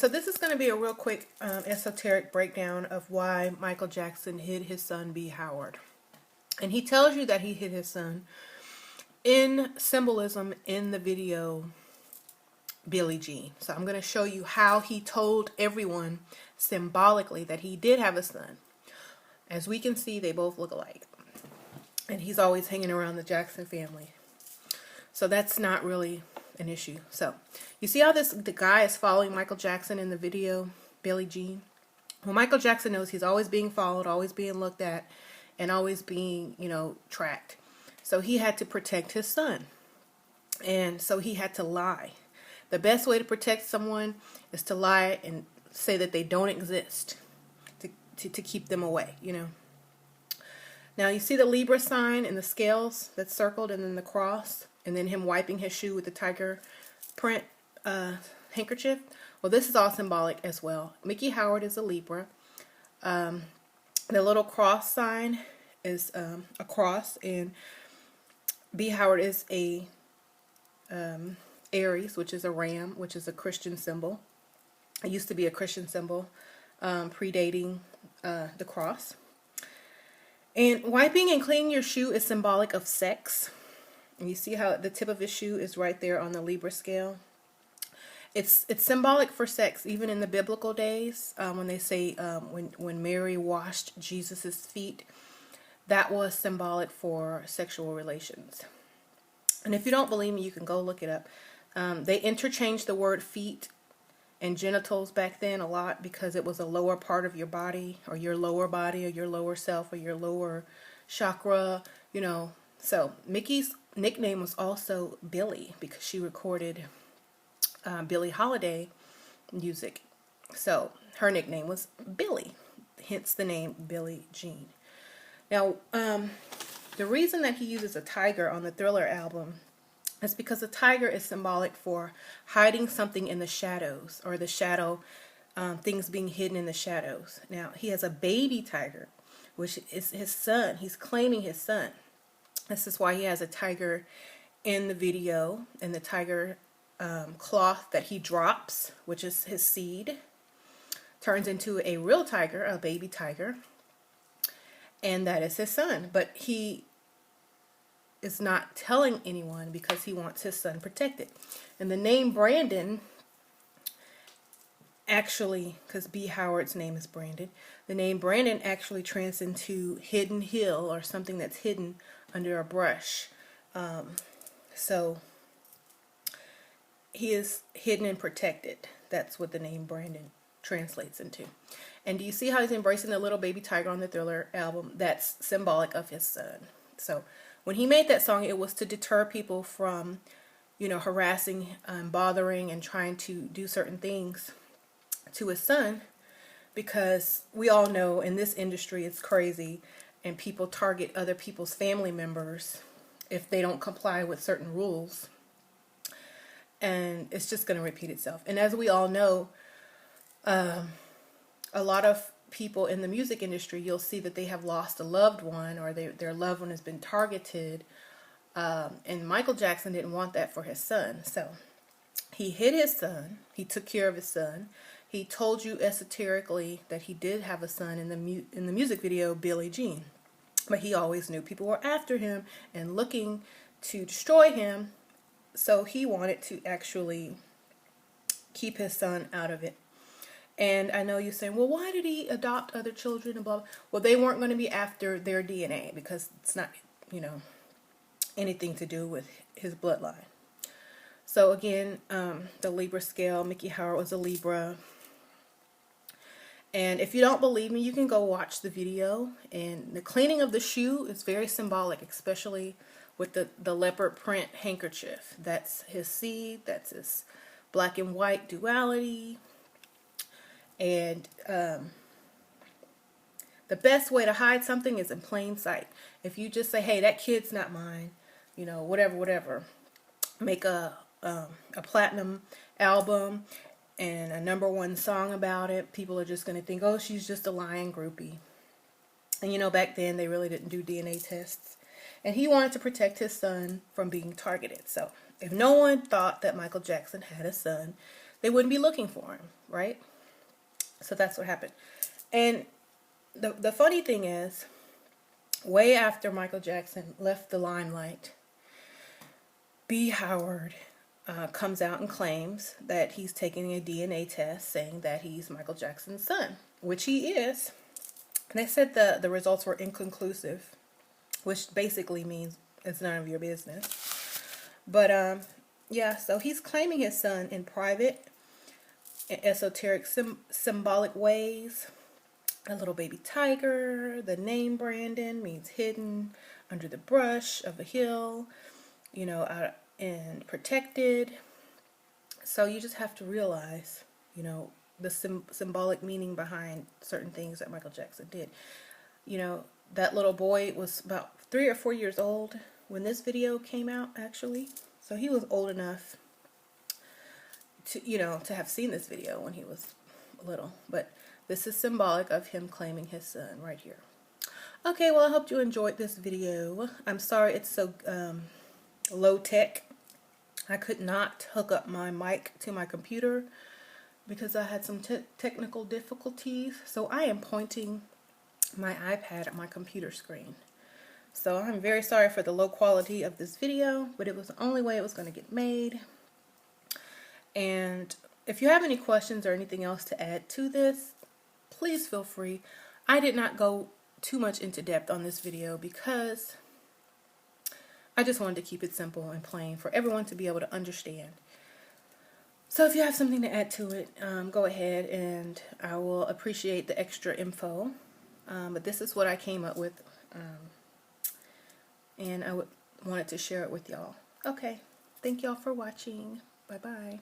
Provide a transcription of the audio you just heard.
So this is going to be a real quick esoteric breakdown of why Michael Jackson hid his son B. Howard. And he tells you that he hid his son in symbolism in the video Billie Jean. So I'm going to show you how he told everyone symbolically that he did have a son. As we can see, they both look alike. And he's always hanging around the Jackson family. So that's not really an issue. So you see how the guy is following Michael Jackson in the video Billie Jean? Well, Michael Jackson knows he's always being followed, always being looked at, and always being, tracked. So he had to protect his son. And so he had to lie. The best way to protect someone is to lie and say that they don't exist to keep them away, Now you see the Libra sign and the scales that's circled, and then the cross, and then him wiping his shoe with the tiger print handkerchief. Well, this is all symbolic as well. Mickey Howard is a Libra. The little cross sign is a cross, and B. Howard is a Aries, which is a ram, which is a Christian symbol. It used to be a Christian symbol, predating the cross. And wiping and cleaning your shoe is symbolic of sex. And you see how the tip of his shoe is right there on the Libra scale. It's symbolic for sex, even in the biblical days, when they say when Mary washed Jesus's feet, that was symbolic for sexual relations. And if you don't believe me, you can go look it up. They interchanged the word feet and genitals back then a lot because it was a lower part of your body, or your lower self, or your lower chakra, So Mickey's nickname was also Billie because she recorded Billie Holiday music. So her nickname was Billie, hence the name Billie Jean. Now, the reason that he uses a tiger on the Thriller album is because a tiger is symbolic for hiding something in the shadows, or the shadow, things being hidden in the shadows. Now, he has a baby tiger, which is his son. He's claiming his son. This is why he has a tiger in the video, and the tiger cloth that he drops, which is his seed, turns into a real tiger, a baby tiger, and that is his son. But he is not telling anyone because he wants his son protected. And the name Brandon, actually, because B. Howard's name is Brandon, the name Brandon actually translates into hidden hill, or something that's hidden under a brush. So he is hidden and protected. That's what the name Brandon translates into. And do you see how he's embracing the little baby tiger on the Thriller album? That's symbolic of his son. So when he made that song, it was to deter people from, harassing and bothering and trying to do certain things to his son, because we all know in this industry it's crazy, and people target other people's family members if they don't comply with certain rules. And it's just going to repeat itself. And as we all know, a lot of people in the music industry, you'll see that they have lost a loved one, or their loved one has been targeted. And Michael Jackson didn't want that for his son. So he hid his son. He took care of his son. He told you esoterically that he did have a son in the music video Billie Jean. But he always knew people were after him and looking to destroy him. So he wanted to actually keep his son out of it. And I know you're saying, well, why did he adopt other children and blah, blah? Well, they weren't going to be after their DNA because it's not, anything to do with his bloodline. So again, the Libra scale, Mickey Howard was a Libra. And if you don't believe me, you can go watch the video. And the cleaning of the shoe is very symbolic, especially with the leopard print handkerchief. That's his seed. That's his black and white duality. And the best way to hide something is in plain sight. If you just say, hey, that kid's not mine, whatever. Make a platinum album and a #1 song about it. People are just going to think, oh, she's just a lying groupie. And back then they really didn't do DNA tests. And he wanted to protect his son from being targeted. So if no one thought that Michael Jackson had a son, they wouldn't be looking for him, right? So that's what happened. And the funny thing is, way after Michael Jackson left the limelight, B. Howard comes out and claims that he's taking a DNA test saying that he's Michael Jackson's son, which he is. And they said the results were inconclusive, which basically means it's none of your business. But yeah, so he's claiming his son in private, in esoteric symbolic ways. A little baby tiger. The name Brandon means hidden under the brush of a hill, you know, out and protected. So you just have to realize, you know, the symbolic meaning behind certain things that Michael Jackson did. You know, that little boy was about 3 or 4 years old when this video came out, actually. So he was old enough to, you know, to have seen this video when he was little. But this is symbolic of him claiming his son right here. Okay, well, I hope you enjoyed this video. I'm sorry it's so low tech. I could not hook up my mic to my computer because I had some technical difficulties. So I am pointing my iPad at my computer screen. So I'm very sorry for the low quality of this video, but it was the only way it was going to get made. And if you have any questions or anything else to add to this, please feel free. I did not go too much into depth on this video because I just wanted to keep it simple and plain for everyone to be able to understand. So if you have something to add to it, go ahead, and I will appreciate the extra info. But this is what I came up with, and I wanted to share it with y'all. Okay, thank y'all for watching. Bye-bye.